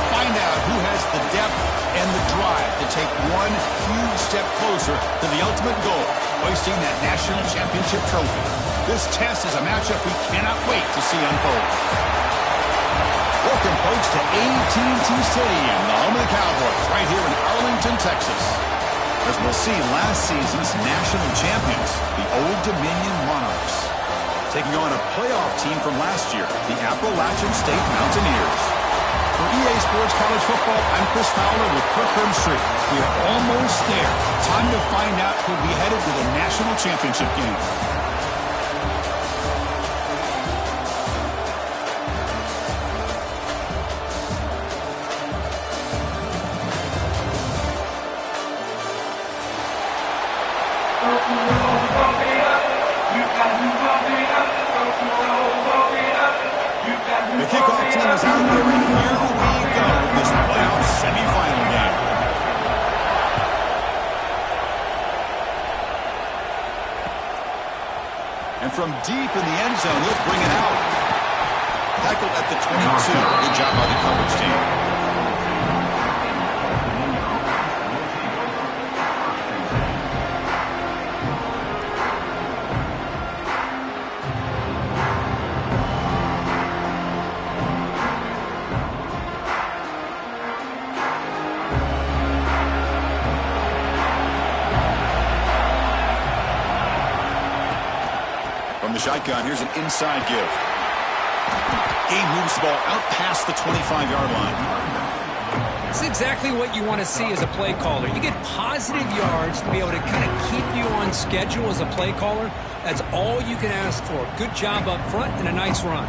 find out who has the depth and the drive to take one huge step closer to the ultimate goal, hoisting that national championship trophy. This test is a matchup we cannot wait to see unfold. Welcome, folks, to AT&T Stadium, the home of the Cowboys, right here in Arlington, Texas. As we'll see, last season's national champions, the Old Dominion Monarchs, taking on a playoff team from last year, the Appalachian State Mountaineers. For EA Sports College Football, I'm Chris Fowler with Kirk Herbstreit. We are almost there. Time to find out who'll be headed to the national championship game. The kickoff team is out there, and here we go, this playoff semifinal game. And from deep in the end zone, he'll bring it out. Tackled at the 22. Good job by the coverage team. From the shotgun, here's an inside give. He moves the ball out past the 25-yard line. It's exactly what you want to see as a play caller. You get positive yards to be able to kind of keep you on schedule as a play caller. That's all you can ask for. Good job up front and a nice run.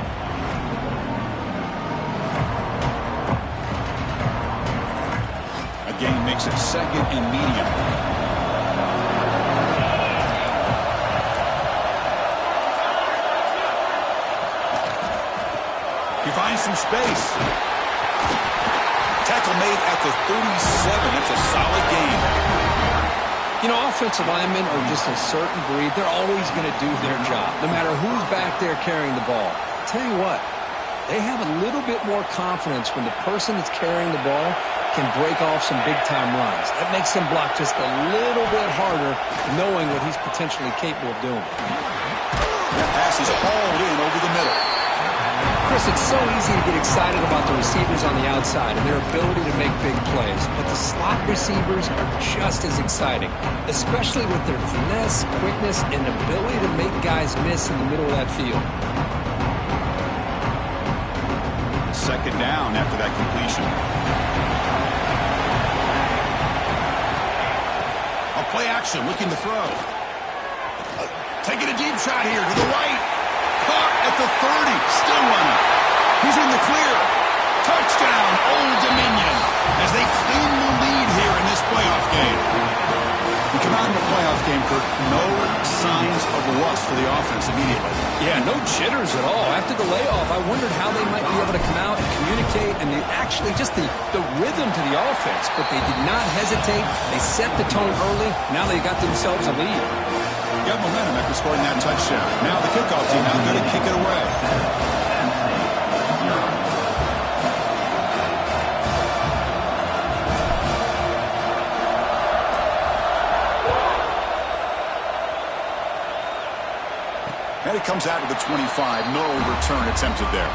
Again, makes it second and medium. He finds some space. Tackle made at the 37. It's a solid game. You know, offensive linemen are just a certain breed. They're always going to do their job, no matter who's back there carrying the ball. I'll tell you what, they have a little bit more confidence when the person that's carrying the ball can break off some big-time runs. That makes them block just a little bit harder, knowing what he's potentially capable of doing. That pass is hauled in over the middle. Chris, it's so easy to get excited about the receivers on the outside and their ability to make big plays, but the slot receivers are just as exciting, especially with their finesse, quickness, and ability to make guys miss in the middle of that field. Second down after that completion. A play action, looking to throw. Taking a deep shot here to the right. Caught at the 30, still running. He's in the clear. Touchdown, Old Dominion, as they claim the lead here in this playoff game. We come out in the playoff game, Kirk, no signs of rust for the offense immediately. Yeah, no jitters at all. After the layoff, I wondered how they might be able to come out and communicate, and actually just the rhythm to the offense. But they did not hesitate. They set the tone early. Now they got themselves a lead. Got momentum after scoring that touchdown. Now the kickoff team now going to kick it away. And it comes out to the 25. No return attempted there.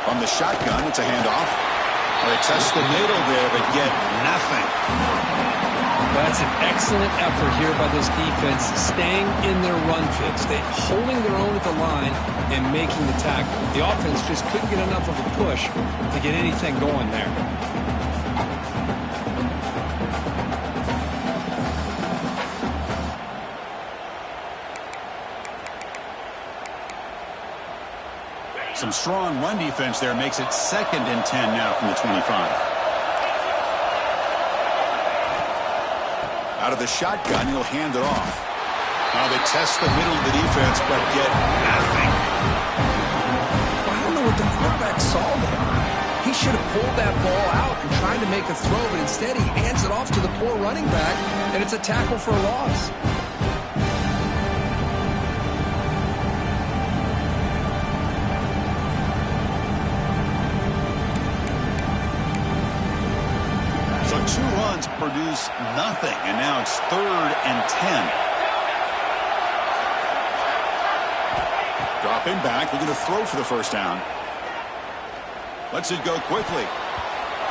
On the shotgun, it's a handoff. They test the middle there, but get nothing. That's an excellent effort here by this defense, staying in their run fits. They're holding their own at the line and making the tackle. The offense just couldn't get enough of a push to get anything going there. Some strong run defense there makes it second and 10 now from the 25. Out of the shotgun, he'll hand it off. Now they test the middle of the defense, but get nothing. I don't know what the quarterback saw there. He should have pulled that ball out and tried to make a throw, but instead he hands it off to the poor running back, and it's a tackle for a loss. So 2 runs produce nothing, and now it's 3rd and 10. Dropping back, looking to throw for the first down. Lets it go quickly.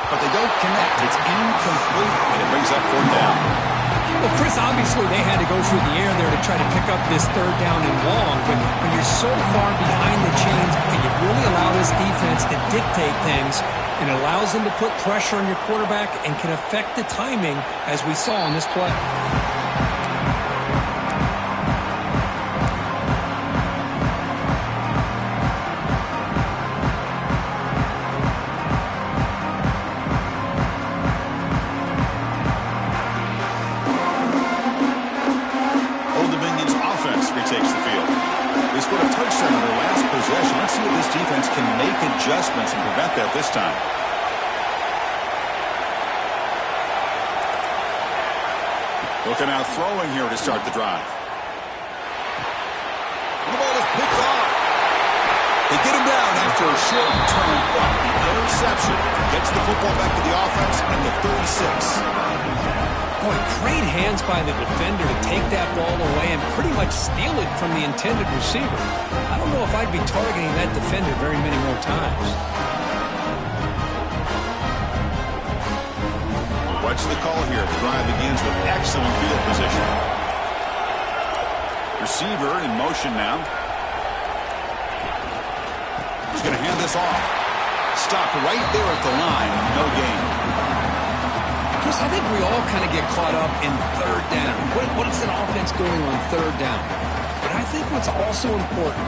But they don't connect. It's incomplete, and it brings up 4th down. Well, Chris, obviously they had to go through the air there to try to pick up this 3rd down and long, but when you're so far behind the chains, you really allow this defense to dictate things, and it allows them to put pressure on your quarterback and can affect the timing, as we saw on this play. Adjustments and prevent that this time. Looking out throwing here to start the drive. And the ball is picked off. They get him down after a short return, but the interception gets the football back to the offense at the 36. Boy, great hands by the defender to take that ball away and pretty much steal it from the intended receiver. I don't know if I'd be targeting that defender very many more times. What's the call here? The drive begins with excellent field position. Receiver in motion now. He's going to hand this off. Stopped right there at the line. No gain. Chris, I think we all kind of get caught up in 3rd down. What is an offense doing on 3rd down? But I think what's also important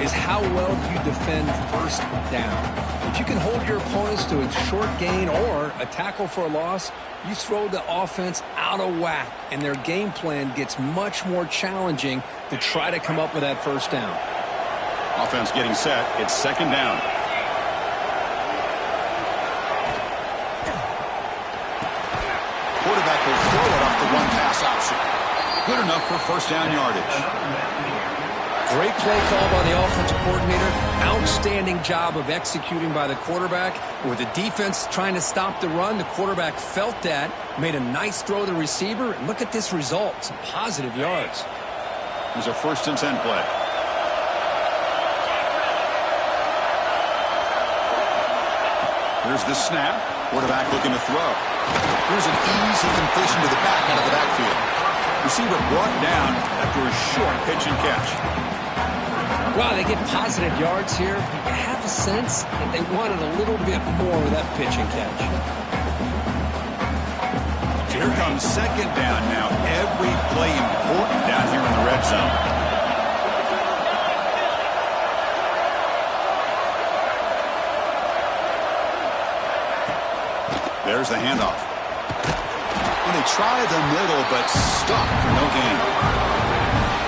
is how well you defend 1st down. If you can hold your opponents to a short gain or a tackle for a loss, you throw the offense out of whack, and their game plan gets much more challenging to try to come up with that 1st down. Offense getting set. It's 2nd down. Quarterback will throw it off the one-pass option. Good enough for 1st down yardage. Great play call by the offensive coordinator. Outstanding job of executing by the quarterback. With the defense trying to stop the run, the quarterback felt that, made a nice throw to the receiver, and look at this result. Some positive yards. Here's a 1st and 10 play. Here's the snap. Quarterback looking to throw. Here's an easy completion to the back out of the backfield. Receiver brought down after a short pitch and catch. Wow, they get positive yards here. You have a sense that they wanted a little bit more of that pitch and catch. So here comes 2nd down now. Every play important down here in the red zone. There's the handoff. And they try the middle, but stuck for no gain.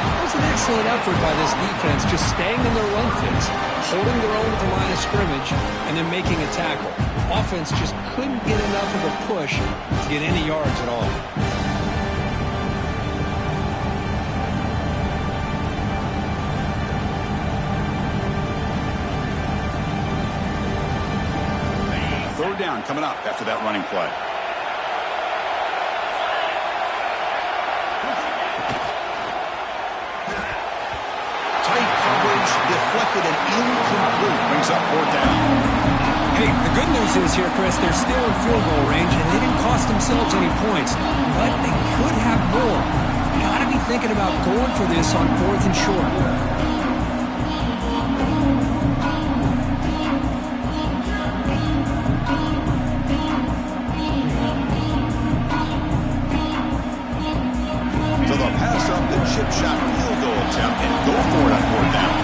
That was an excellent effort by this defense, just staying in their run fits, holding their own at the line of scrimmage, and then making a tackle. Offense just couldn't get enough of a push to get any yards at all. Third down coming up after that running play. Tight coverage, deflected and incomplete. Brings up 4th down. Hey, the good news is here, Chris, they're still in field goal range, and they didn't cost themselves any points, but they could have more. Got to be thinking about going for this on 4th and short. Chip shot field goal attempt and go for it on 4th down.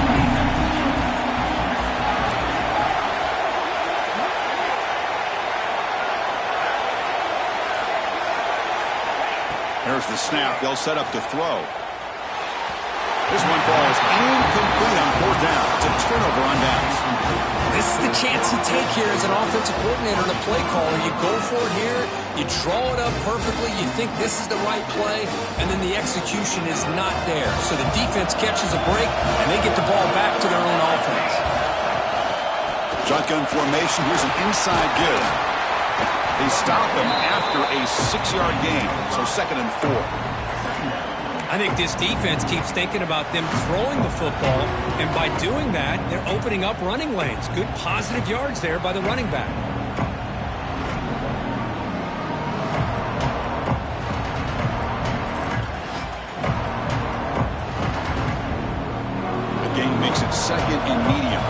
There's There's the snap. They'll set up to throw. This one falls incomplete on 4th down. It's a turnover on downs. This is the chance you take here as an offensive coordinator and a play caller. You go for it here. You draw it up perfectly. You think this is the right play, and then the execution is not there. So the defense catches a break, and they get the ball back to their own offense. Shotgun formation. Here's an inside give. They stop him after a 6-yard gain. So 2nd and 4. I think this defense keeps thinking about them throwing the football, and by doing that, they're opening up running lanes. Good positive yards there by the running back. The gain makes it 2nd and medium.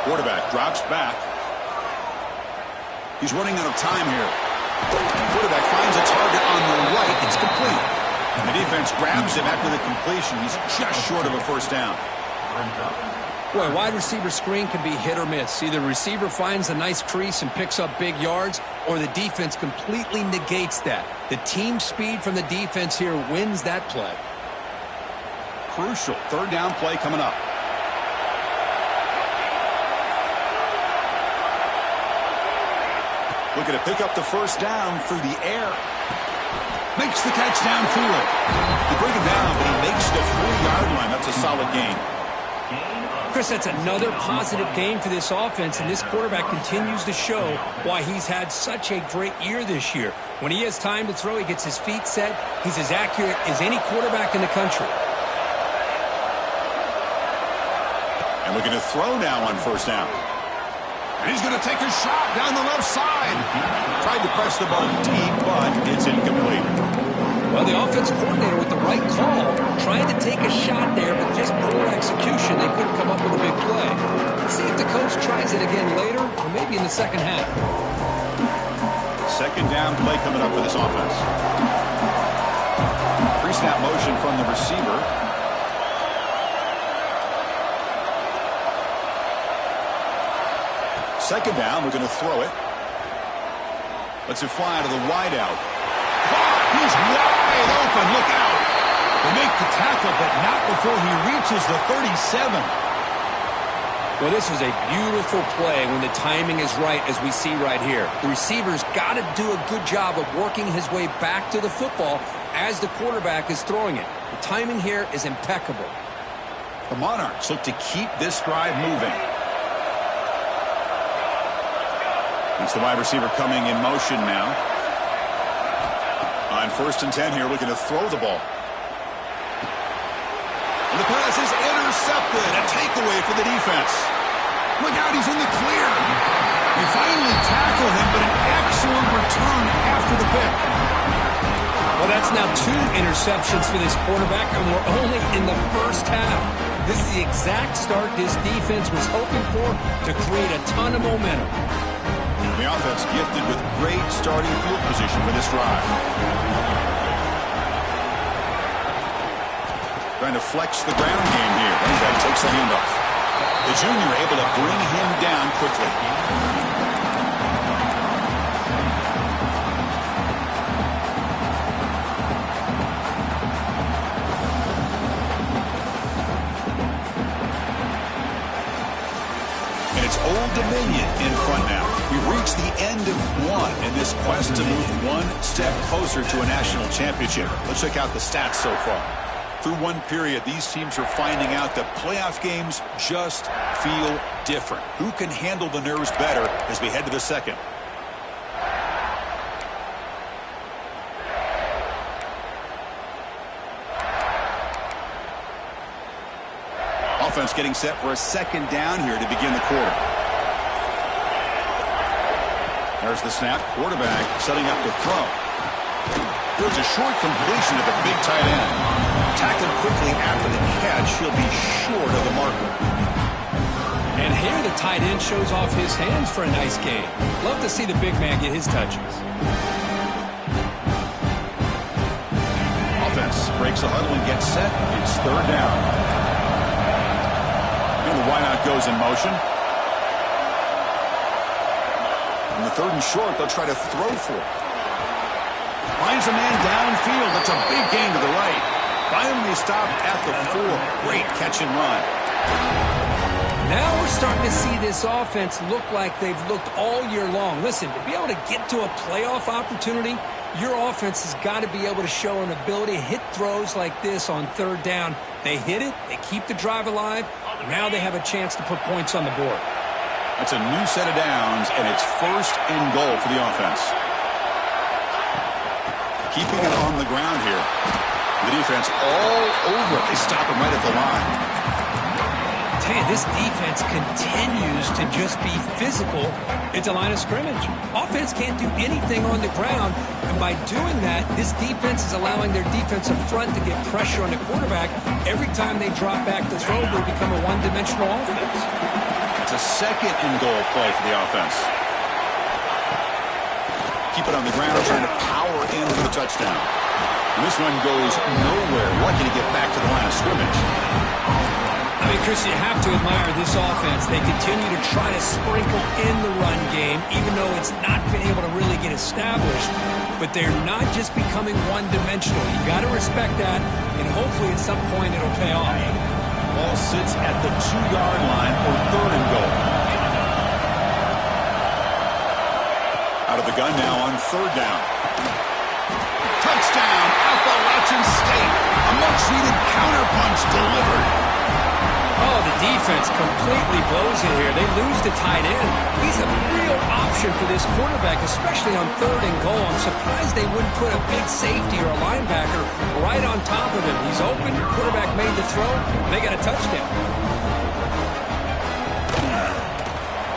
Quarterback drops back. He's running out of time here. Quarterback finds a target on the right. It's complete. And the defense grabs him after the completion. He's just short of a 1st down. Boy, wide receiver screen can be hit or miss. Either the receiver finds a nice crease and picks up big yards, or the defense completely negates that. The team speed from the defense here wins that play. Crucial 3rd down play coming up. Looking to pick up the 1st down through the air. Makes the catch downfield. They bring him down, but he makes the 3-yard line. That's a solid gain. Chris, that's another positive gain for this offense, and this quarterback continues to show why he's had such a great year this year. When he has time to throw, he gets his feet set. He's as accurate as any quarterback in the country. And looking to throw now on 1st down. And he's going to take a shot down the left side. Tried to press the ball deep, but it's incomplete. Well, the offensive coordinator with the right call, trying to take a shot there, but just poor execution. They couldn't come up with a big play. Let's see if the coach tries it again later, or maybe in the 2nd half. 2nd down play coming up for this offense. Pre-snap motion from the receiver. Second down, we're going to throw it. Lets it fly to the wideout. He's wide open. Look out. They make the tackle, but not before he reaches the 37. Well, this was a beautiful play when the timing is right, as we see right here. The receiver's got to do a good job of working his way back to the football as the quarterback is throwing it. The timing here is impeccable. The Monarchs look to keep this drive moving. It's the wide receiver coming in motion now. On 1st and 10 here, looking to throw the ball. And the pass is intercepted. A takeaway for the defense. Look out, he's in the clear. You finally tackle him, but an excellent return after the pick. Well, that's now 2 interceptions for this quarterback, and we're only in the 1st half. This is the exact start this defense was hoping for to create a ton of momentum. The offense gifted with great starting field position for this drive. Trying to flex the ground game here. Running back takes the handoff. The junior able to bring him down quickly. It's Old Dominion in front now. We've reached the end of one in this quest to move one step closer to a national championship. Let's check out the stats so far. Through one period, these teams are finding out that playoff games just feel different. Who can handle the nerves better as we head to the 2nd? Offense getting set for a 2nd down here to begin the quarter. There's the snap. Quarterback setting up to throw. There's a short completion to the big tight end. Tackled quickly after the catch. He'll be short of the marker. And here the tight end shows off his hands for a nice gain. Love to see the big man get his touches. Offense breaks the huddle and gets set. It's 3rd down. And the wideout goes in motion. the 3rd and short, they'll try to throw for it. Finds a man downfield. That's a big gain to the right. Finally stopped at the 4. Great catch and run. Now we're starting to see this offense look like they've looked all year long. Listen, to be able to get to a playoff opportunity, your offense has got to be able to show an ability to hit throws like this on 3rd down. They hit it, they keep the drive alive, now they have a chance to put points on the board. That's a new set of downs, and it's 1st and goal for the offense. Keeping it on the ground here. The defense all over it. They stop him right at the line. Tell you, this defense continues to just be physical at the line of scrimmage. Offense can't do anything on the ground, and by doing that, this defense is allowing their defensive front to get pressure on the quarterback. Every time they drop back to throw, they become a one-dimensional offense. It's a 2nd and goal play for the offense. Keep it on the ground, trying to power in for the touchdown. And this one goes nowhere. Lucky to get back to the line of scrimmage. I mean, Chris, you have to admire this offense. They continue to try to sprinkle in the run game, even though it's not been able to really get established. But they're not just becoming one-dimensional. You got to respect that, and hopefully at some point it'll pay off. Ball sits at the 2-yard line for 3rd and goal. Out of the gun now on 3rd down. Touchdown, Appalachian State. A much-needed counterpunch delivered. Oh, the defense completely blows it here. They lose to tight end. He's a real option for this quarterback, especially on 3rd and goal. I'm surprised they wouldn't put a big safety or a linebacker right on top of him. He's open, quarterback made the throw, and they got a touchdown.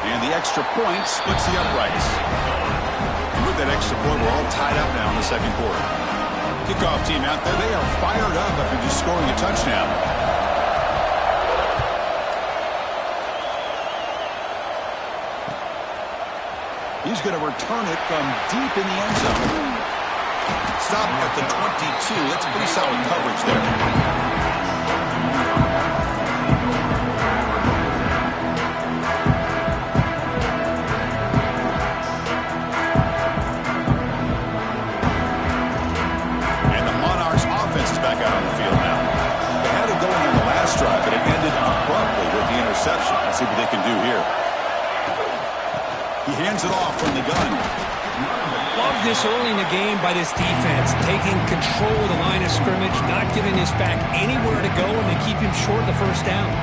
And the extra point splits the uprights. And with that extra point, we're all tied up now in the 2nd quarter. Kickoff team out there, they are fired up after just scoring a touchdown. He's going to return it from deep in the end zone. Stop at the 22. That's pretty solid coverage there. And the Monarchs offense is back out on the field now. They had it going on the last drive, but it ended abruptly with the interception. Let's see what they can do here. He hands it off from the gun. Love this early in the game by this defense, taking control of the line of scrimmage, not giving this back anywhere to go, and they keep him short of the 1st down.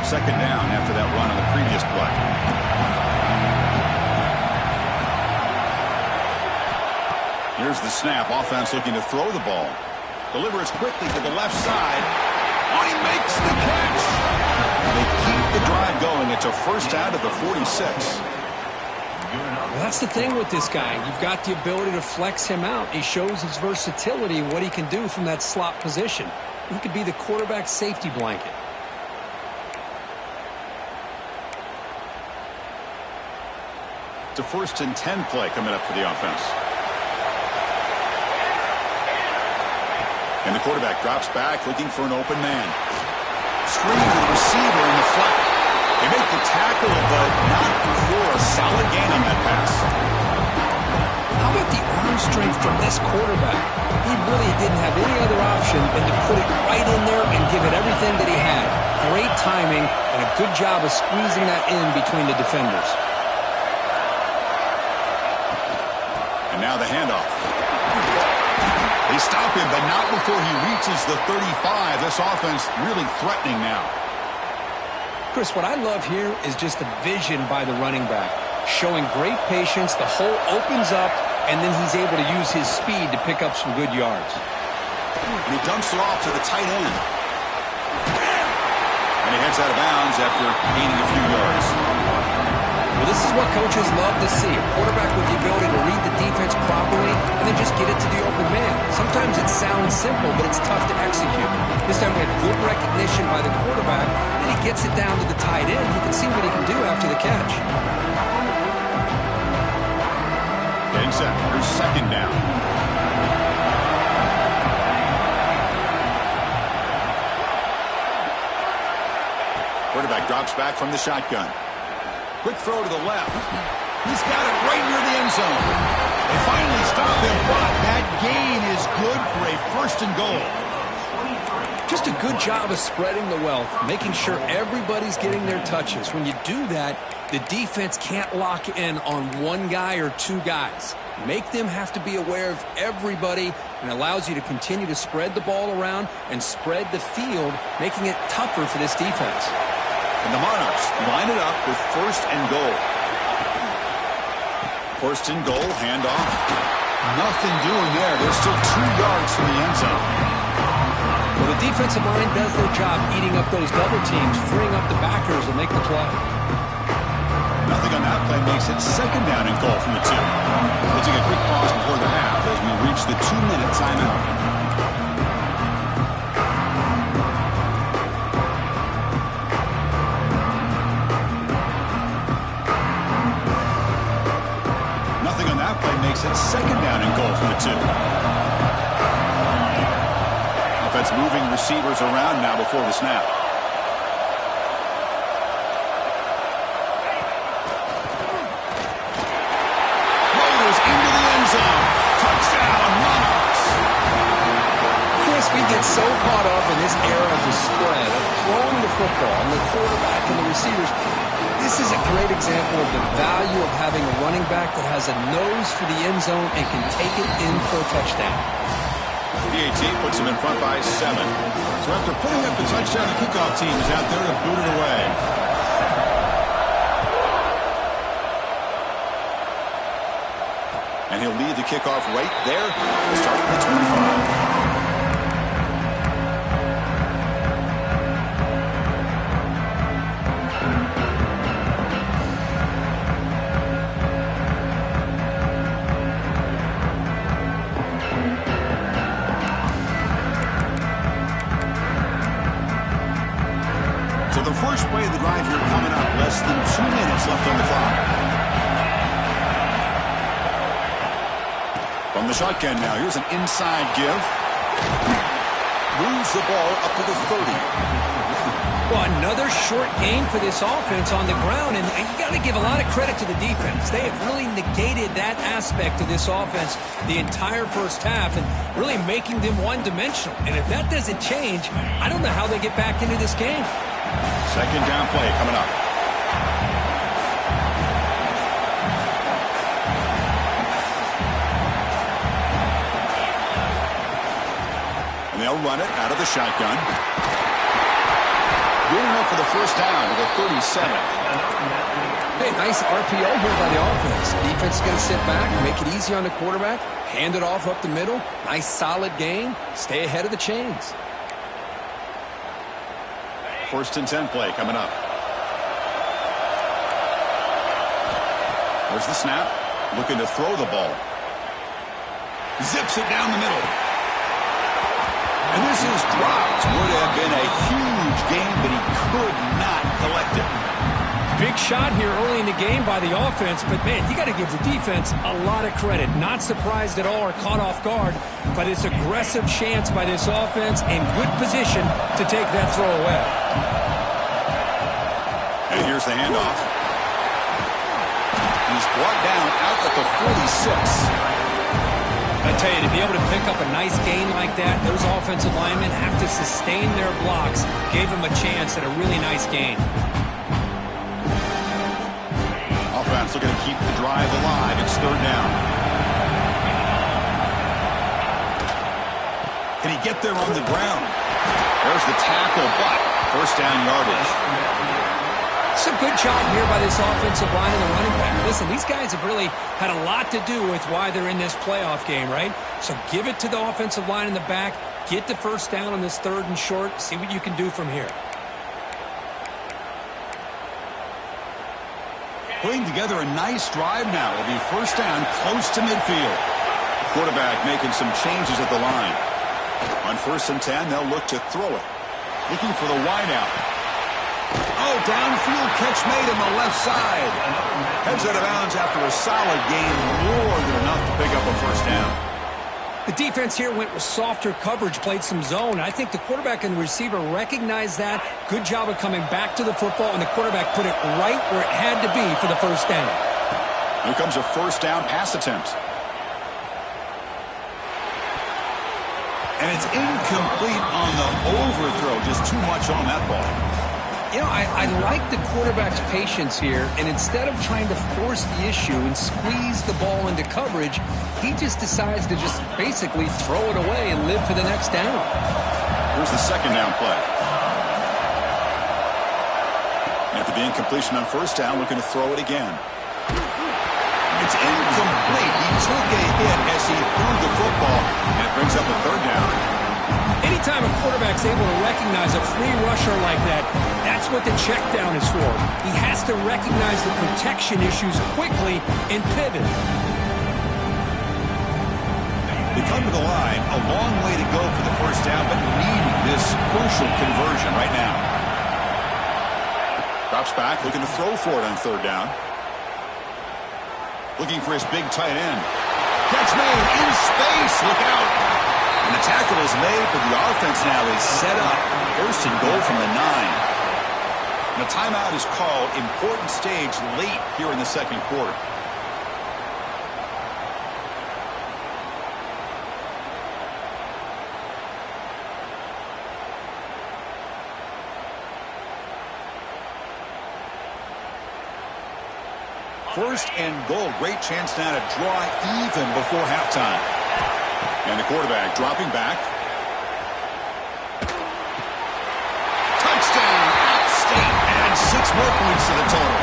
Second down after that run on the previous play. Here's the snap. Offense looking to throw the ball. Delivers quickly to the left side. Oh, he makes the catch. They keep the drive going. It's a 1st down to the 46. Well, that's the thing with this guy. You've got the ability to flex him out. He shows his versatility and what he can do from that slot position. He could be the quarterback safety blanket. It's a 1st and 10 play coming up for the offense. And the quarterback drops back, looking for an open man. Screen to the receiver in the flat. They make the tackle, but not before a solid gain on that pass. How about the arm strength from this quarterback? He really didn't have any other option than to put it right in there and give it everything that he had. Great timing and a good job of squeezing that in between the defenders. And now the handoff. They stop him, but not before he reaches the 35. This offense really threatening now. Chris, what I love here is just the vision by the running back. Showing great patience, the hole opens up, and then he's able to use his speed to pick up some good yards. And he dumps it off to the tight end. And he heads out of bounds after gaining a few yards. Well, this is what coaches love to see. A quarterback with the ability to read the defense properly and then just get it to the open man. Sometimes it sounds simple, but it's tough to execute. This time we had good recognition by the quarterback, and he gets it down to the tight end. You can see what he can do after the catch. Getting set. Here's 2nd down. quarterback drops back from the shotgun. Quick throw to the left. He's got it right near the end zone. They finally stop him, but that gain is good for a first and goal. Just a good job of spreading the wealth, making sure everybody's getting their touches. When you do that, the defense can't lock in on one guy or two guys. Make them have to be aware of everybody, and allows you to continue to spread the ball around and spread the field, making it tougher for this defense. And the Monarchs line it up with first and goal. First and goal, handoff. Nothing doing there. There's still 2 yards from the end zone. Well, the defensive line does their job eating up those double teams, freeing up the backers to make the play. Nothing on that play makes it second down and goal from the 2. We'll take a quick pause before the half as we reach the 2-minute timeout. Nothing on that play makes it second down and goal from the 2. Offense moving receivers around now before the snap. Loaders into the end zone. Touchdown, Monarchs. Chris, we get so caught up in this era of the spread, of throwing the football, and the quarterback and the receivers. This is a great example of the value of having a running back that has a nose for the end zone and can take it in for a touchdown. PAT puts him in front by 7. So after putting up the touchdown, the kickoff team is out there to boot it away. And he'll lead the kickoff right there. Starting at the 25. The first play of the drive here coming up. Less than 2 minutes left on the clock. From the shotgun now. Here's an inside give. Moves the ball up to the 30. Well, another short gain for this offense on the ground, and you got to give a lot of credit to the defense. They have really negated that aspect of this offense the entire first half and really making them one-dimensional. And if that doesn't change, I don't know how they get back into this game. Second down play coming up. And they'll run it out of the shotgun. Good enough for the first down to the 37. Hey, nice RPO here by the offense. Defense is going to sit back, make it easy on the quarterback, hand it off up the middle. Nice solid gain. Stay ahead of the chains. First and 10 play coming up. There's the snap. Looking to throw the ball. Zips it down the middle. And this is dropped. Would have been a huge game, but he could not collect it. Big shot here early in the game by the offense, but man, you got to give the defense a lot of credit. Not surprised at all or caught off guard, but it's aggressive chance by this offense in good position to take that throw away. And here's the handoff. He's brought down out at the 46. I tell you, to be able to pick up a nice gain like that, those offensive linemen have to sustain their blocks. Gave him a chance at a really nice gain. Offense looking to keep the drive alive. It's third down. Can he get there on the ground? There's the tackle, but first down yardage. It's a good job here by this offensive line and the running back. Listen, these guys have really had a lot to do with why they're in this playoff game, right? So give it to the offensive line in the back. Get the first down on this third and short. See what you can do from here. Putting together a nice drive now. It'll be first down close to midfield. Quarterback making some changes at the line. On first and 10, they'll look to throw it. Looking for the wideout. Oh, downfield catch made on the left side. Heads out of bounds after a solid gain. More than enough to pick up a first down. The defense here went with softer coverage, played some zone. I think the quarterback and the receiver recognized that. Good job of coming back to the football, and the quarterback put it right where it had to be for the first down. Here comes a first down pass attempt. And it's incomplete on the overthrow. Just too much on that ball. You know, I like the quarterback's patience here, and instead of trying to force the issue and squeeze the ball into coverage, he just decides to just basically throw it away and live for the next down. Here's the second down play. After the incompletion on first down, looking to throw it again. It's incomplete. He took a hit as he threw the football, and it brings up a third down. Anytime a quarterback's able to recognize a free rusher like that, that's what the check down is for. He has to recognize the protection issues quickly and pivot. They come to the line, a long way to go for the first down, but needing this crucial conversion right now. Drops back, looking to throw for it on third down. Looking for his big tight end. Catch made in space. Look out. And the tackle is made, but the offense now is set up. First and goal from the 9. And a timeout is called. Important stage late here in the second quarter. First and goal. Great chance now to draw even before halftime. And the quarterback dropping back. Touchdown, App State. And 6 more points to the total.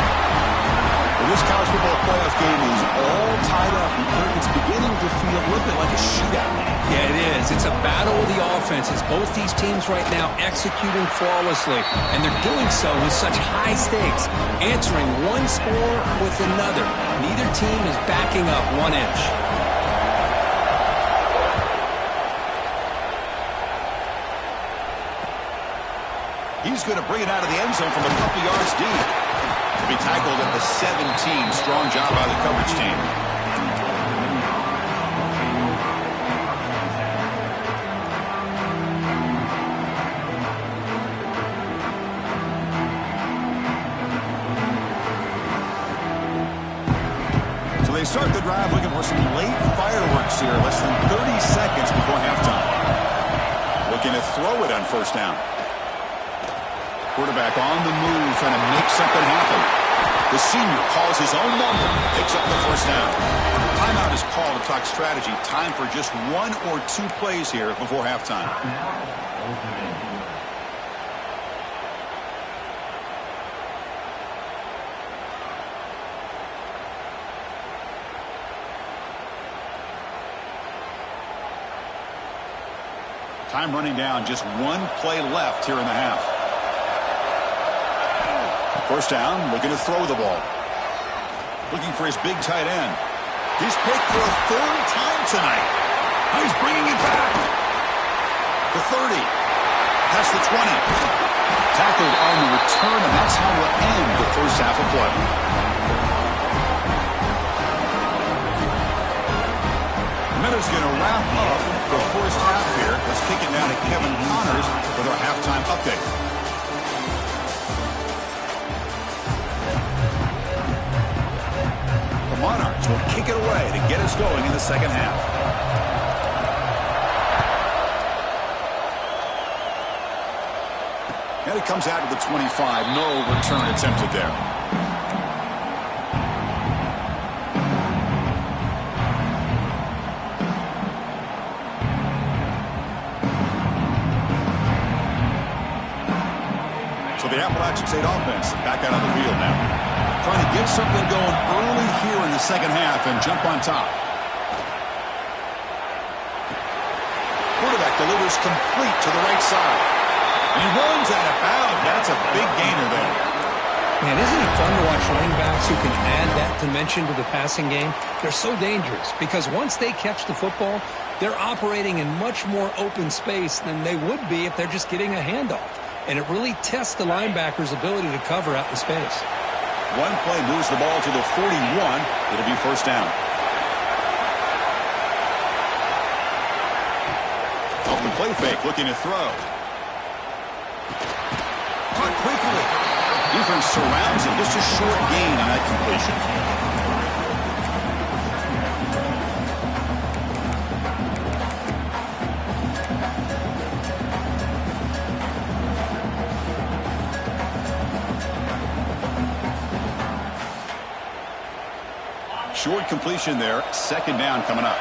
Well, this college football playoff game is all tied up. It's beginning to feel a little bit like a shootout. Yeah, it is. It's a battle of the offenses. Both these teams right now executing flawlessly, and they're doing so with such high stakes, answering one score with another. Neither team is backing up 1 inch. He's going to bring it out of the end zone from a couple yards deep. To be tackled at the 17. Strong job by the coverage team. So they start the drive looking for some late fireworks here. Less than 30 seconds before halftime. Looking to throw it on first down. Quarterback on the move, trying to make something happen. The senior calls his own number, picks up the first down. Timeout is called to talk strategy. Time for just 1 or 2 plays here before halftime. Time running down, just 1 play left here in the half. First down, looking to throw the ball. Looking for his big tight end. He's picked for a 3rd time tonight. Now he's bringing it back. The 30. Past the 20. Tackled on the return, and that's how we'll end the first half of play. Miller's going to wrap up the first half here. Let's kick it down to Kevin Connors with our halftime update. Monarchs will kick it away to get us going in the second half. And it comes out to the 25. No return attempted there. So the Appalachian State offense back out on the field now. Trying to get something going early here in the second half and jump on top. Quarterback delivers complete to the right side. And he runs out of bounds. That's a big gainer there. Man, isn't it fun to watch running backs who can add that dimension to the passing game? They're so dangerous because once they catch the football, they're operating in much more open space than they would be if they're just getting a handoff. And it really tests the linebacker's ability to cover out in space. 1 play moves the ball to the 41. It'll be first down. off the play fake, looking to throw. Caught quickly. Defense surrounds him. Just a short gain on that completion. Short completion there. Second down coming up.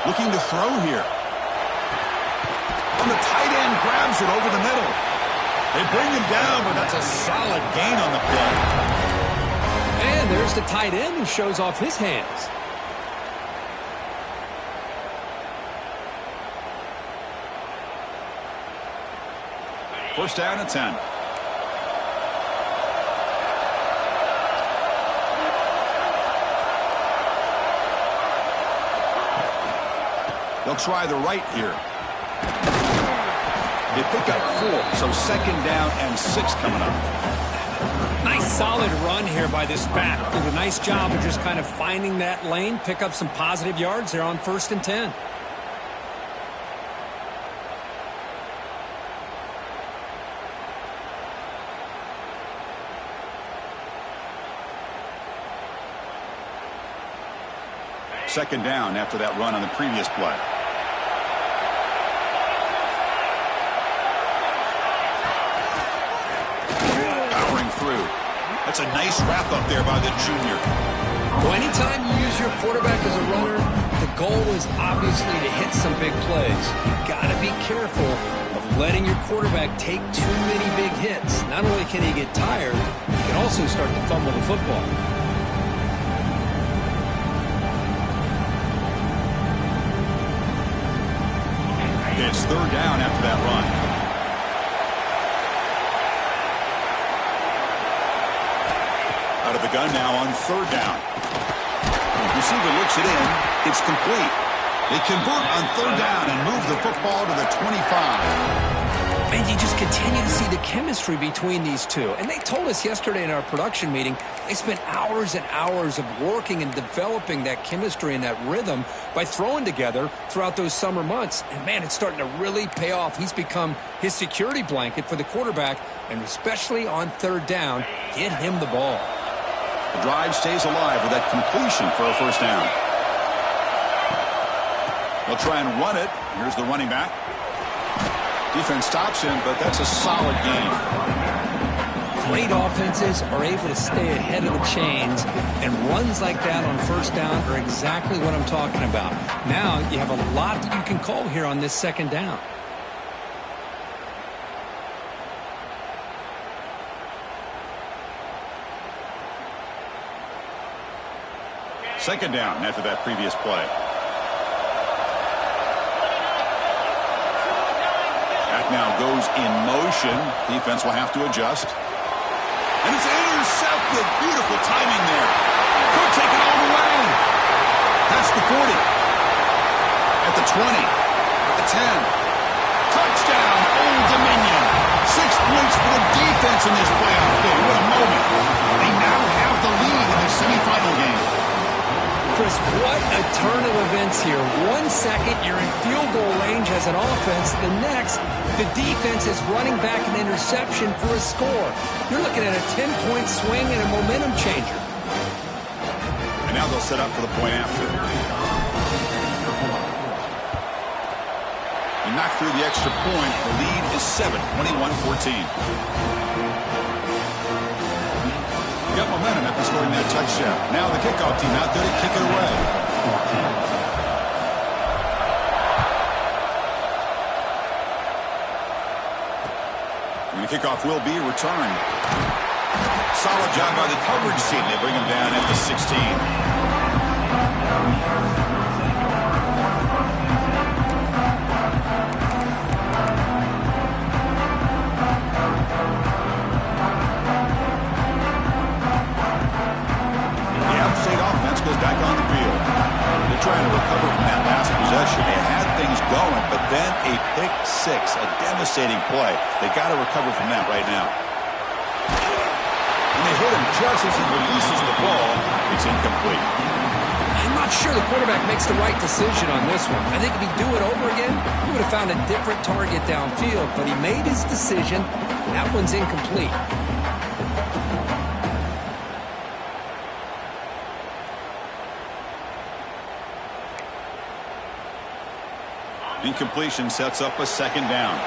Looking to throw here. On the tight end, grabs it over the middle. They bring him down, but that's a solid gain on the play. And there's the tight end who shows off his hands. First down at 10. They'll try the right here. They pick up 4, so second down and 6 coming up. Nice solid run here by this back. Did a nice job of just kind of finding that lane, pick up some positive yards there on 1st and 10. Second down after that run on the previous play. Powering through. That's a nice wrap up there by the junior. Well, anytime you use your quarterback as a runner, the goal is obviously to hit some big plays. You've got to be careful of letting your quarterback take too many big hits. Not only can he get tired, he can also start to fumble the football. It's third down after that run. Out of the gun now on third down. Receiver looks it in. It's complete. They convert on third down and move the football to the 25. And you just continue to see the chemistry between these two. And they told us yesterday in our production meeting, they spent hours and hours of working and developing that chemistry and that rhythm by throwing together throughout those summer months. And, man, it's starting to really pay off. He's become his security blanket for the quarterback, and especially on third down, get him the ball. The drive stays alive with that completion for a first down. They'll try and run it. Here's the running back. Defense stops him, but that's a solid game. Great offenses are able to stay ahead of the chains, and runs like that on first down are exactly what I'm talking about. Now you have a lot that you can call here on this second down. Second down after that previous play. Now goes in motion. Defense will have to adjust. And it's intercepted. Beautiful timing there. Could take it all the way. That's the 40. At the 20. At the 10. Touchdown, Old Dominion. 6 points for the defense in this playoff game. What a moment. They now have the lead in the semifinal game. Chris, what a turn of events here. 1 second, you're in field goal range as an offense. The next, the defense is running back an interception for a score. You're looking at a 10-point swing and a momentum changer. And now they'll set up for the point after. They knock through the extra point. The lead is 7, 21-14. Got momentum after scoring that touchdown. Now the kickoff team out there to kick it away. And the kickoff will be returned. Solid job by the coverage team. They bring him down at the 16. Back on the field. They're trying to recover from that last possession. They had things going, but then a pick six, a devastating play. They got to recover from that right now. And they hit him just as he releases the ball. It's incomplete. I'm not not sure the quarterback makes the right decision on this one. I think if he'd do it over again, he would have found a different target downfield, but he made his decision. That one's incomplete. Incompletion sets up a second down.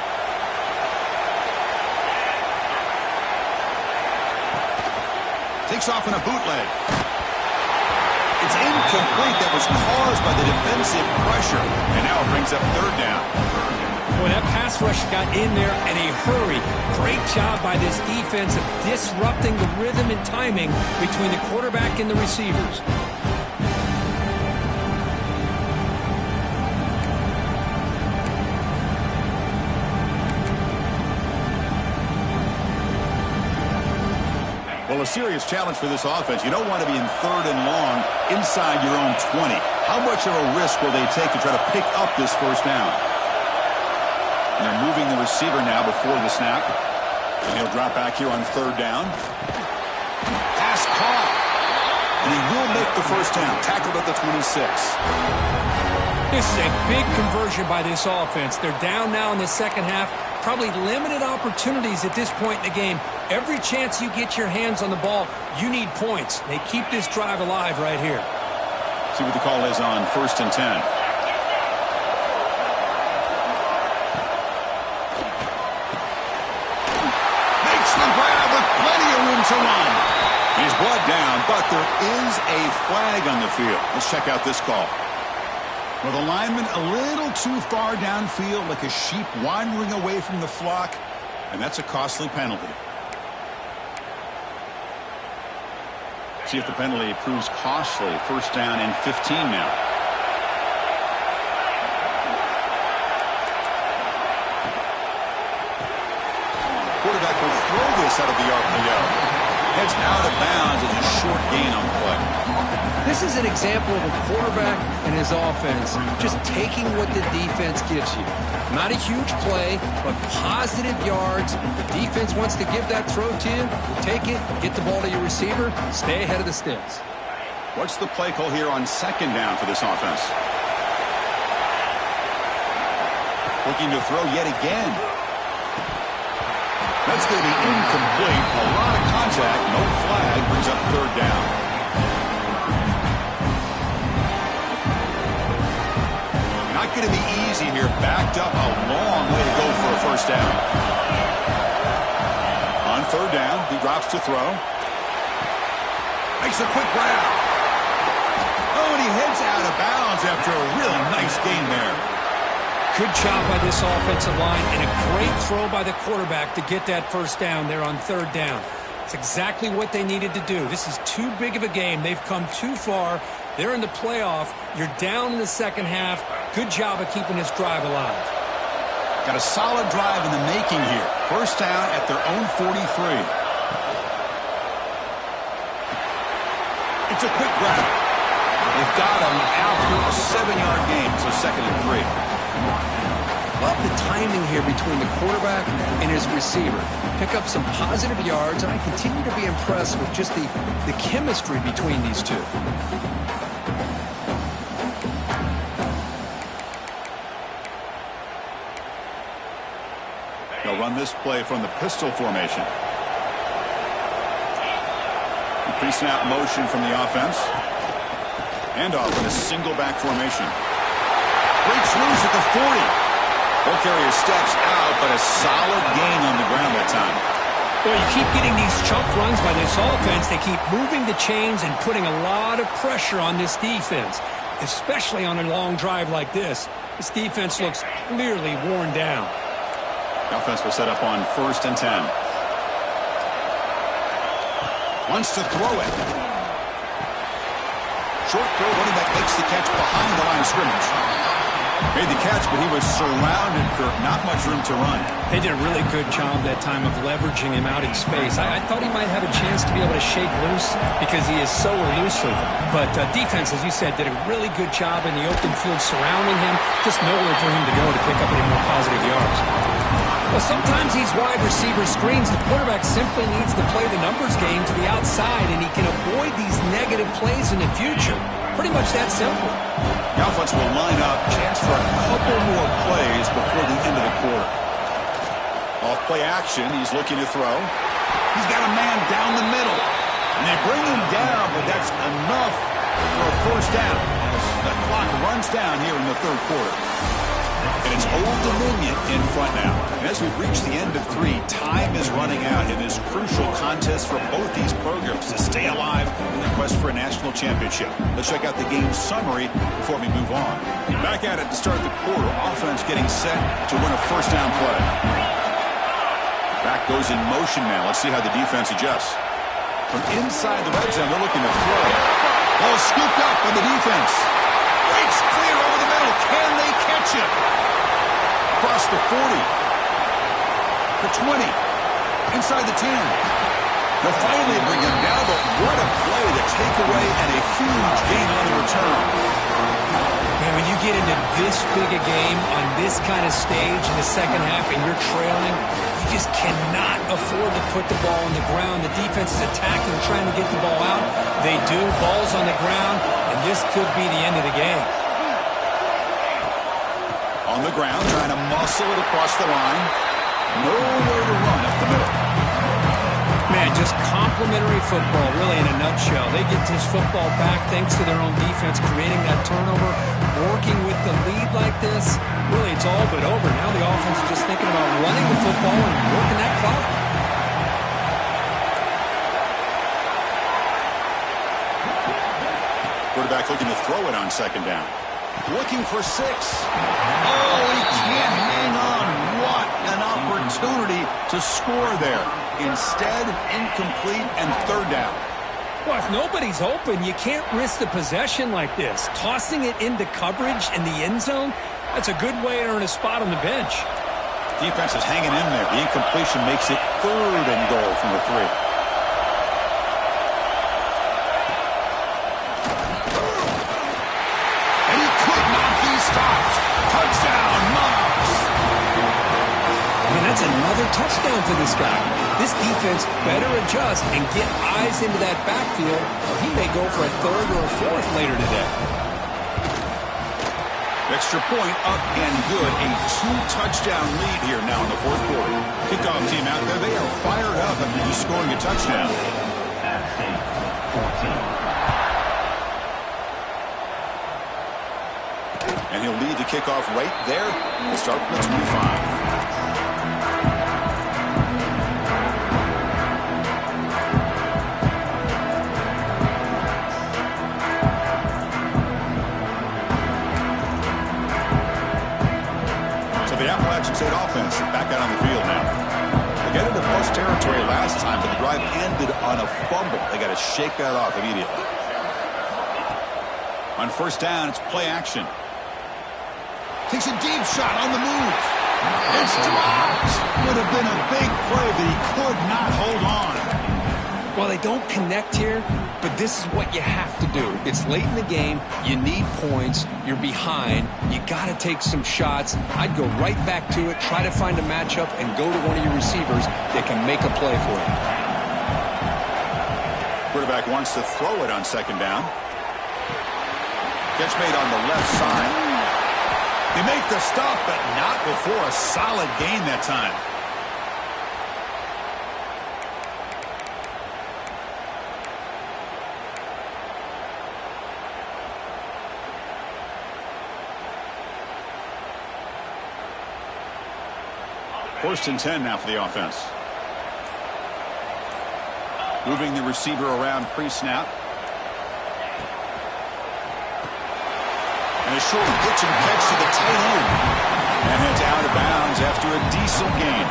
Takes off in a bootleg. It's incomplete. That was caused by the defensive pressure. And now it brings up third down. Boy, that pass rush got in there in a hurry. Great job by this defense of disrupting the rhythm and timing between the quarterback and the receivers. Well, a serious challenge for this offense. You don't want to be in third and long inside your own 20. How much of a risk will they take to try to pick up this first down? And they're moving the receiver now before the snap. And he'll drop back here on third down. Pass caught. And he will make the first down. Tackled at the 26. This is a big conversion by this offense. They're down now in the second half. Probably limited opportunities at this point in the game. Every chance you get your hands on the ball, you need points. They keep this drive alive right here. See what the call is on 1st and 10. Makes the grab with plenty of room to run. He's brought down, but there is a flag on the field. Let's check out this call. Well, the lineman a little too far downfield, like a sheep wandering away from the flock, and that's a costly penalty. See if the penalty proves costly. First down and 15 now. Quarterback will throw this out of the RPO. Heads out of bounds as a short gain on the play. This is an example of a quarterback and his offense just taking what the defense gives you. Not a huge play, but positive yards. The defense wants to give that throw to you. You take it, get the ball to your receiver, stay ahead of the sticks. What's the play call here on second down for this offense? Looking to throw yet again. That's going to be incomplete. A lot of contact, no flag, brings up third down. Not going to be easy here. Backed up a long way to go for a first down. On third down, he drops to throw. Makes a quick grab. Oh, and he heads out of bounds after a really nice gain there. Good job by this offensive line and a great throw by the quarterback to get that first down there on third down. It's exactly what they needed to do. This is too big of a game. They've come too far. They're in the playoff. You're down in the second half. Good job of keeping this drive alive. Got a solid drive in the making here. First down at their own 43. It's a quick grab. They've got him after a 7-yard gain, so 2nd and 3. Love the timing here between the quarterback and his receiver. Pick up some positive yards, and I continue to be impressed with just the chemistry between these two. They'll run this play from the pistol formation. Pre-snap motion from the offense. And off in a single back formation. Breaks loose at the 40. Ball carrier steps out, but a solid gain on the ground that time. Well, you keep getting these chunk runs by this offense. They keep moving the chains and putting a lot of pressure on this defense, especially on a long drive like this. This defense looks clearly worn down. The offense will set up on 1st and 10. Wants to throw it. Short throw, running back makes the catch behind the line of scrimmage. Made the catch, but he was surrounded, Kirk. Not much room to run. They did a really good job that time of leveraging him out in space. I thought he might have a chance to be able to shake loose because he is so elusive. But defense, as you said, did a really good job in the open field surrounding him. Just nowhere for him to go to pick up any more positive yards. Well, sometimes these wide receiver screens, the quarterback simply needs to play the numbers game to the outside, and he can avoid these negative plays in the future. Pretty much that simple. The offense will line up, chance for a couple more plays before the end of the quarter. Off play action, he's looking to throw. He's got a man down the middle. And they bring him down, but that's enough for a first down as the clock runs down here in the third quarter. And it's Old Dominion in front now. And as we've reached the end of 3, time is running out in this crucial contest for both these programs to stay alive in the quest for a national championship. Let's check out the game summary before we move on. Back at it to start the quarter. Offense getting set to win a first down play. Back goes in motion now. Let's see how the defense adjusts. From inside the red zone, they're looking to throw. Ball scooped up on the defense. Breaks clear over the middle. Can they catch it? Across the 40. The 20. Inside the 10. They'll finally bring him down, but what a play to take away and a huge gain on the return. Man, when you get into this big a game on this kind of stage in the second half and you're trailing, you just cannot afford to put the ball on the ground. The defense is attacking, trying to get the ball out. They do. Ball's on the ground, and this could be the end of the game. On the ground, trying to muscle it across the line. Nowhere to run up the middle. Man, just complimentary football, really, in a nutshell. They get this football back thanks to their own defense, creating that turnover, working with the lead like this. Really, it's all but over. Now the offense is just thinking about running the football and working that clock. Quarterback looking to throw it on second down. Looking for 6. Oh, he can't hang on. What an opportunity to score there. Instead, incomplete and third down. Well, if nobody's open, you can't risk the possession like this. Tossing it into coverage in the end zone, that's a good way to earn a spot on the bench. Defense is hanging in there. The incompletion makes it 3rd and goal from the 3. And he could not be stopped. Touchdown, Monarchs. And that's another touchdown for this guy. This defense better adjust and get eyes into that backfield, or he may go for a 3rd or a 4th later today. Extra point up and good. A 2-touchdown lead here now in the 4th quarter. Kickoff team out there. They are fired up after just scoring a touchdown. And he'll lead the kickoff right there. We'll start with 25. The Appalachian State offense is back out on the field now. They got into post territory last time, but the drive ended on a fumble. They got to shake that off immediately. On first down, it's play action. Takes a deep shot on the move. It's dropped. Would have been a big play, but he could not hold on. Well, they don't connect here, but this is what you have to do. It's late in the game. You need points. You're behind. You got to take some shots. I'd go right back to it, try to find a matchup, and go to one of your receivers that can make a play for you. Quarterback wants to throw it on second down. Catch made on the left side. They make the stop, but not before a solid gain that time. First and 10 now for the offense. Moving the receiver around pre-snap. And a short pitch and catch to the tight end. And it's out of bounds after a decent gain.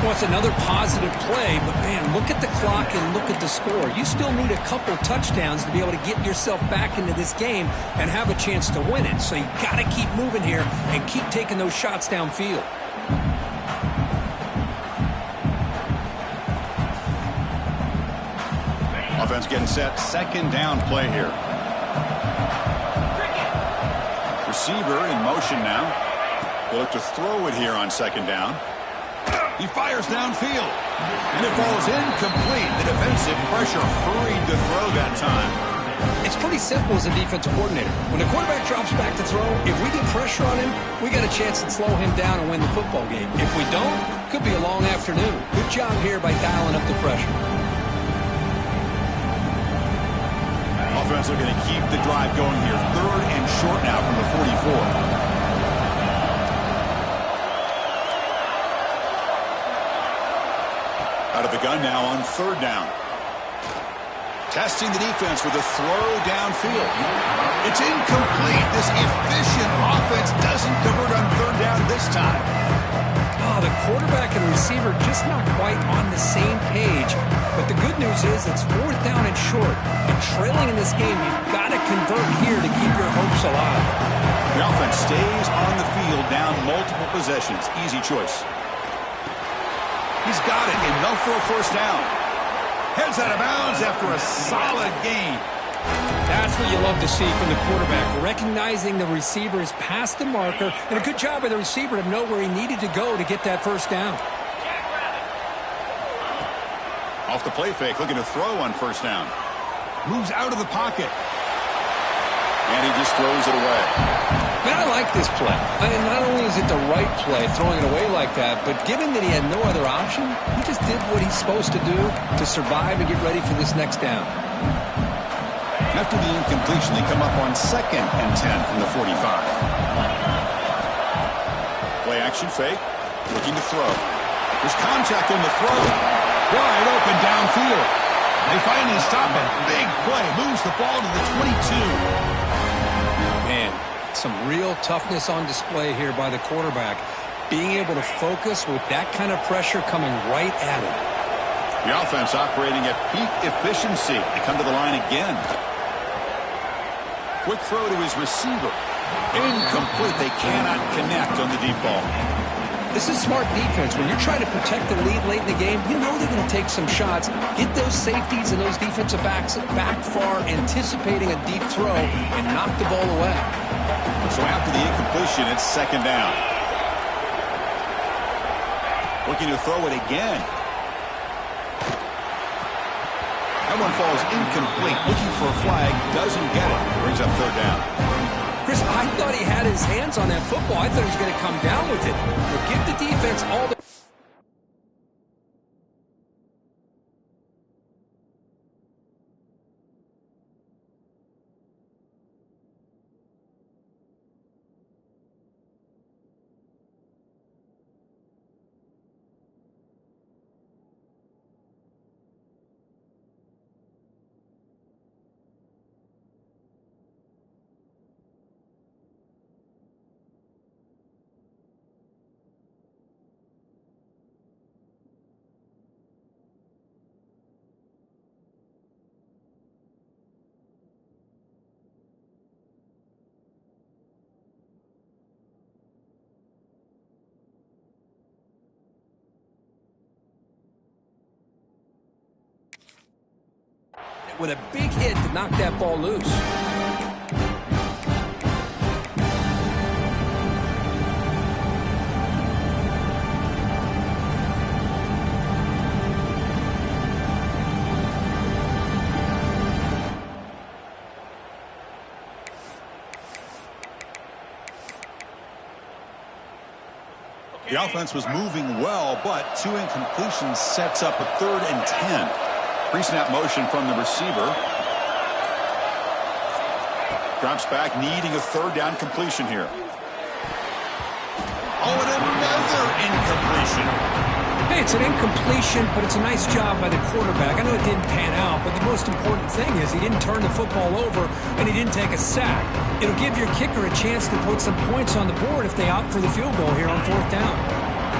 Well, it's another positive play, but man, look at the clock and look at the score. You still need a couple touchdowns to be able to get yourself back into this game and have a chance to win it. So you got to keep moving here and keep taking those shots downfield. Offense getting set. Second down play here. Receiver in motion now. They'll look to throw it here on second down. He fires downfield. And it falls incomplete. The defensive pressure hurried to throw that time. It's pretty simple as a defensive coordinator. When the quarterback drops back to throw, if we get pressure on him, we got a chance to slow him down and win the football game. If we don't, could be a long afternoon. Good job here by dialing up the pressure. Offense looking to keep the drive going here. 3rd and short now from the 44. Out of the gun now on 3rd down. Testing the defense with a throw downfield. It's incomplete. This efficient offense doesn't convert on 3rd down this time. Oh, the quarterback and receiver just not quite on the same page. But the good news is it's 4th down and short. And trailing in this game, you've got to convert here to keep your hopes alive. The offense stays on the field down multiple possessions. Easy choice. He's got it, enough for a 1st down. Heads out of bounds after a solid gain. That's what you love to see from the quarterback, recognizing the receiver is past the marker, and a good job by the receiver to know where he needed to go to get that 1st down. Off the play fake, looking to throw on 1st down. Moves out of the pocket. And he just throws it away. Man, I like this play. And not only is it the right play, throwing it away like that, but given that he had no other option, he just did what he's supposed to do to survive and get ready for this next down. After the incompletion, they come up on 2nd and 10 from the 45. Play action fake, looking to throw. There's contact on the throw. Wide open downfield. They finally stop it. Big play. Moves the ball to the 22. Man, some real toughness on display here by the quarterback. Being able to focus with that kind of pressure coming right at him. The offense operating at peak efficiency. They come to the line again. Quick throw to his receiver. Incomplete. They cannot connect on the deep ball. This is smart defense. When you're trying to protect the lead late in the game, you know they're going to take some shots. Get those safeties and those defensive backs back far, anticipating a deep throw, and knock the ball away. So after the incompletion, it's 2nd down. Looking to throw it again. That one falls incomplete. Looking for a flag. Doesn't get it. Brings up 3rd down. Chris, I thought he had his hands on that football. I thought he was going to come down with it. But give the defense all the... with a big hit to knock that ball loose. The offense was moving well, but 2 incompletions sets up a 3rd and 10. Pre-snap motion from the receiver. Drops back, needing a 3rd down completion here. Oh, and another incompletion. Hey, it's an incompletion, but it's a nice job by the quarterback. I know it didn't pan out, but the most important thing is he didn't turn the football over and he didn't take a sack. It'll give your kicker a chance to put some points on the board if they opt for the field goal here on 4th down.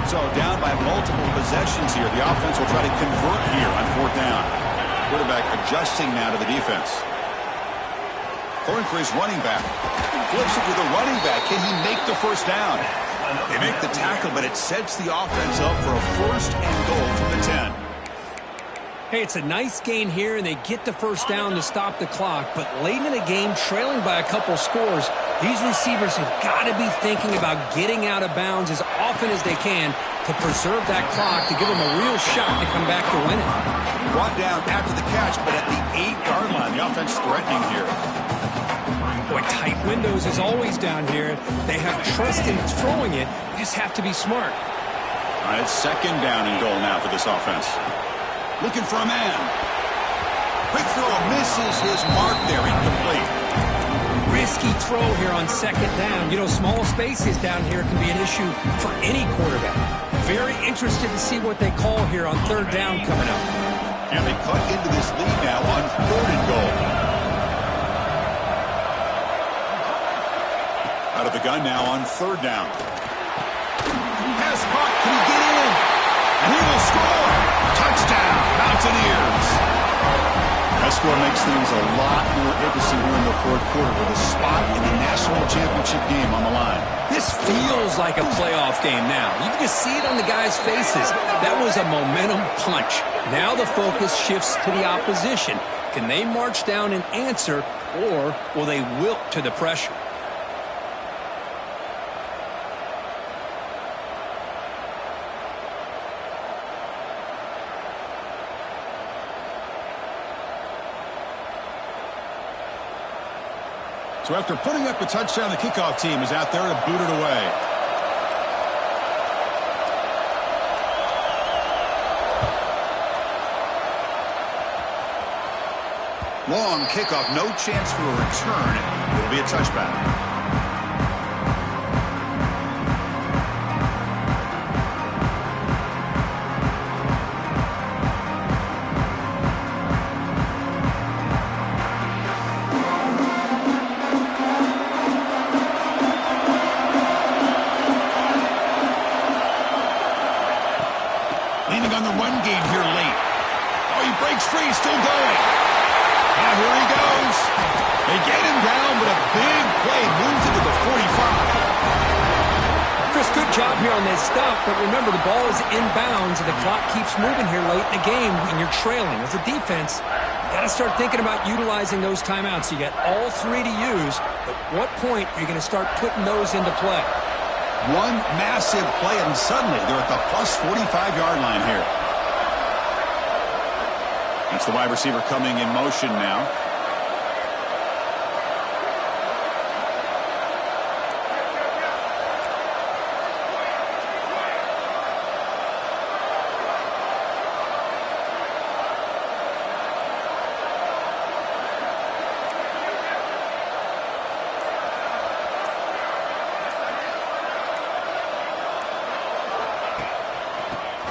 So down by multiple possessions here. The offense will try to convert here on 4th down. Quarterback adjusting now to the defense. Throwing for his running back. Flips it to the running back. Can he make the 1st down? They make the tackle, but it sets the offense up for a 1st and goal from the 10. Hey, it's a nice gain here, and they get the 1st down to stop the clock. But late in the game, trailing by a couple scores, These receivers have got to be thinking about getting out of bounds as often as they can to preserve that clock, to give them a real shot to come back to win it. Brought down after the catch, but at the 8-yard line. The offense threatening here. Boy, tight windows is always down here. They have trust in throwing it. You just have to be smart. All right, it's 2nd down and goal now for this offense. Looking for a man. Quick throw, misses his mark there, incomplete. Risky throw here on 2nd down. You know, small spaces down here can be an issue for any quarterback. Very interested to see what they call here on 3rd down coming up. And they cut into this lead now on 3rd and goal. Out of the gun now on 3rd down. Pass caught. Can he get in? And he will score. Touchdown, Mountaineers. That score makes things a lot more interesting here in the 4th quarter with a spot in the national championship game on the line. This feels like a playoff game now. You can just see it on the guys' faces. That was a momentum punch. Now the focus shifts to the opposition. Can they march down and answer, or will they wilt to the pressure? So after putting up a touchdown, the kickoff team is out there to boot it away. Long kickoff, no chance for a return. It'll be a touchback. On the run game here late. Oh, he breaks free, still going. And here he goes. They get him down, but a big play moves into the 45. Chris, good job here on that stop, but remember the ball is inbounds and the clock keeps moving here late in the game when you're trailing. As a defense, you got to start thinking about utilizing those timeouts. You got all 3 to use, but what point are you going to start putting those into play? One massive play, and suddenly they're at the plus 45-yard line here. That's the wide receiver coming in motion now.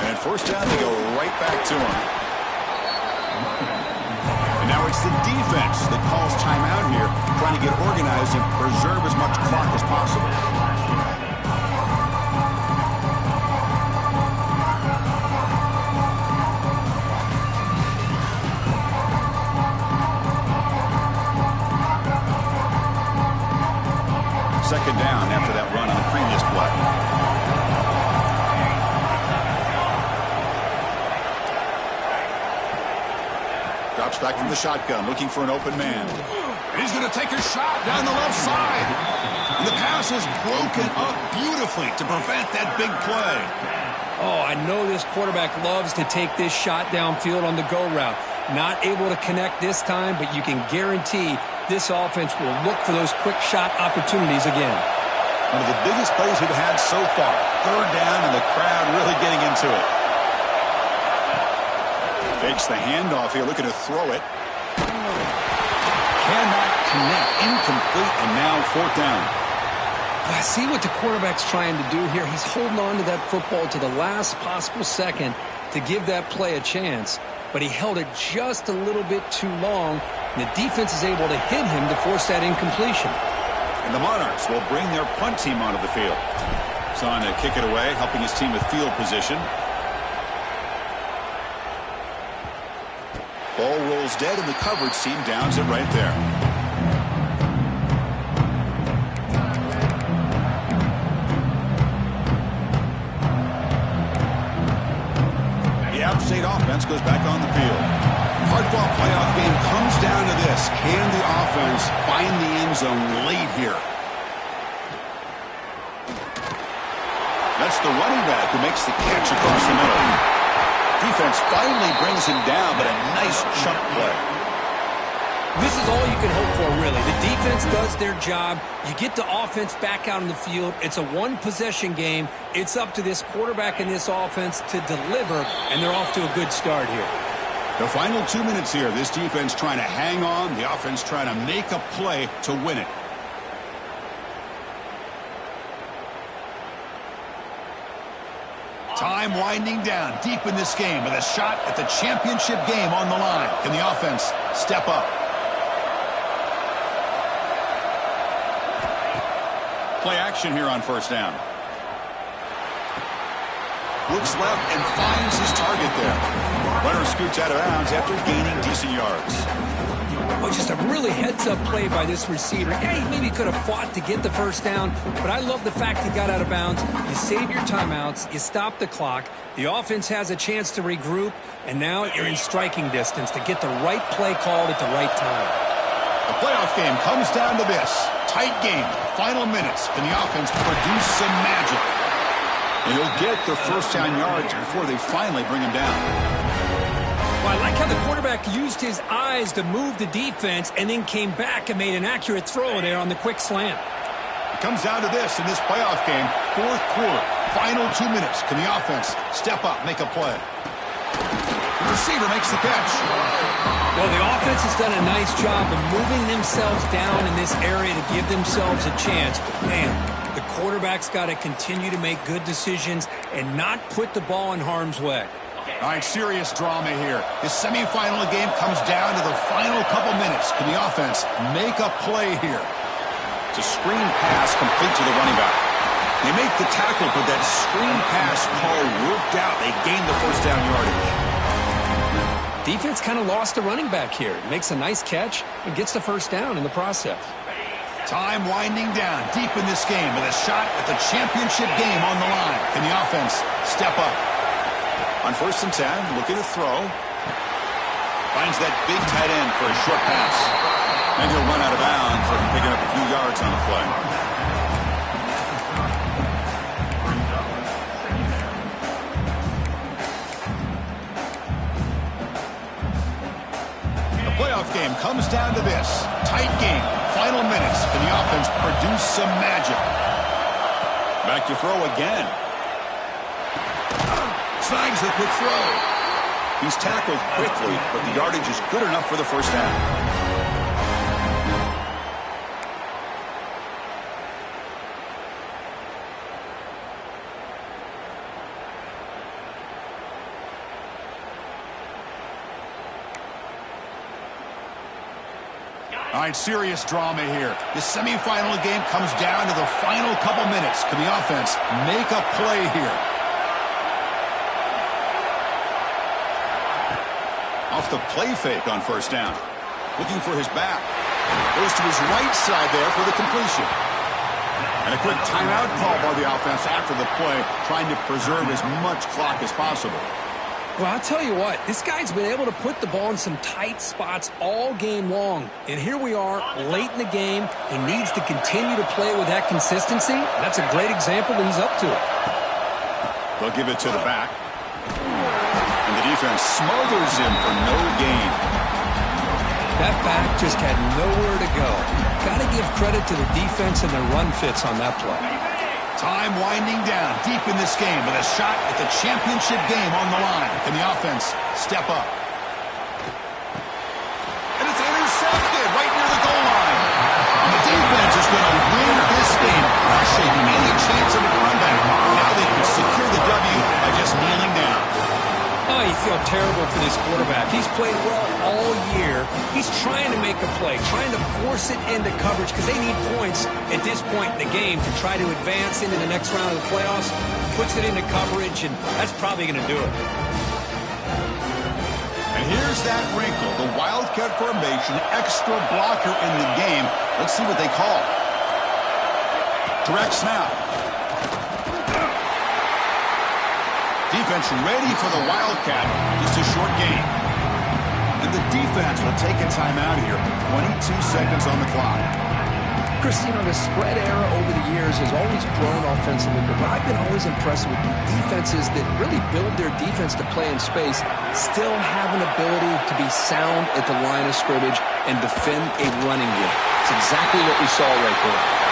And 1st down, they go right back to him. And now it's the defense that calls timeout here, trying to get organized and preserve as much clock as possible. Second down after that run on the previous play. Drops back from the shotgun, looking for an open man. And he's going to take a shot down the left side. And the pass is broken up beautifully to prevent that big play. Oh, I know this quarterback loves to take this shot downfield on the go route. Not able to connect this time, but you can guarantee this offense will look for those quick shot opportunities again. One of the biggest plays we've had so far. 3rd down, and the crowd really getting into it. Fakes the handoff here, looking to throw it. Cannot connect, incomplete, and now 4th down. I see what the quarterback's trying to do here. He's holding on to that football to the last possible second to give that play a chance, but he held it just a little bit too long, and the defense is able to hit him to force that incompletion. And the Monarchs will bring their punt team onto the field. He's on to kick it away, helping his team with field position. Ball rolls dead, and the coverage team downs it right there. The out-of-state offense goes back on the field. Hard-fought playoff game comes down to this. Can the offense find the end zone late here? That's the running back who makes the catch across the middle. Defense finally brings him down, but a nice chunk play. This is all you can hope for, really. The defense does their job. You get the offense back out on the field. It's a one-possession game. It's up to this quarterback and this offense to deliver, and they're off to a good start here. The final 2 minutes here. This defense trying to hang on. The offense trying to make a play to win it. Time winding down deep in this game with a shot at the championship game on the line. Can the offense step up? Play action here on first down. Looks left and finds his target there. Runner scoots out of bounds after gaining decent yards. Well, just a really heads-up play by this receiver. Yeah, he maybe could have fought to get the first down, but I love the fact he got out of bounds. You save your timeouts, you stop the clock, the offense has a chance to regroup, and now you're in striking distance to get the right play called at the right time. The playoff game comes down to this. Tight game, final minutes. Can the offense produce some magic? And he'll get the first down yards before they finally bring him down. Well, I like how the quarterback used his eyes to move the defense and then came back and made an accurate throw there on the quick slant. It comes down to this in this playoff game. Fourth quarter, final 2 minutes. Can the offense step up, make a play? The receiver makes the catch. Well, the offense has done a nice job of moving themselves down in this area to give themselves a chance. But, man, the quarterback's got to continue to make good decisions and not put the ball in harm's way. All right, serious drama here. This semifinal game comes down to the final couple minutes. Can the offense make a play here? It's a screen pass complete to the running back. They make the tackle, but that screen pass call worked out. They gained the first down yardage. Defense kind of lost the running back here. Makes a nice catch and gets the first down in the process. Time winding down deep in this game with a shot at the championship game on the line. Can the offense step up? On 1st and 10, looking to throw. Finds that big tight end for a short pass. And he'll run out of bounds after picking up a few yards on the play. The playoff game comes down to this. Tight game, final minutes. Can the offense produce some magic? Back to throw again. Snags the quick throw. He's tackled quickly, but the yardage is good enough for the first down. All right, serious drama here. The semifinal game comes down to the final couple minutes. Can the offense make a play here? Off the play fake on first down. Looking for his back. Goes to his right side there for the completion. And a quick timeout call by the offense after the play, trying to preserve as much clock as possible. Well, I'll tell you what, this guy's been able to put the ball in some tight spots all game long. And here we are, late in the game. He needs to continue to play with that consistency. That's a great example that he's up to it. They'll give it to the back. And the defense smothers him for no gain. That back just had nowhere to go. Got to give credit to the defense and their run fits on that play. Time winding down deep in this game with a shot at the championship game on the line. Can the offense step up? And it's intercepted right near the goal line. And the defense is going to win this game, crushing any chance of a comeback. Now they can secure the W by just kneeling down. Oh, you feel terrible for this quarterback. He's played well all year. He's trying to make a play, trying to force it into coverage because they need points at this point in the game to try to advance into the next round of the playoffs. Puts it into coverage, and that's probably going to do it. And here's that wrinkle, the Wildcat formation, extra blocker in the game. Let's see what they call. Direct snap. Defense ready for the Wildcat. Just a short game. And the defense will take a timeout here. 22 seconds on the clock. Christine, the spread era over the years has always grown offensively, but what I've been always impressed with defenses that really build their defense to play in space still have an ability to be sound at the line of scrimmage and defend a running game. It's exactly what we saw right there.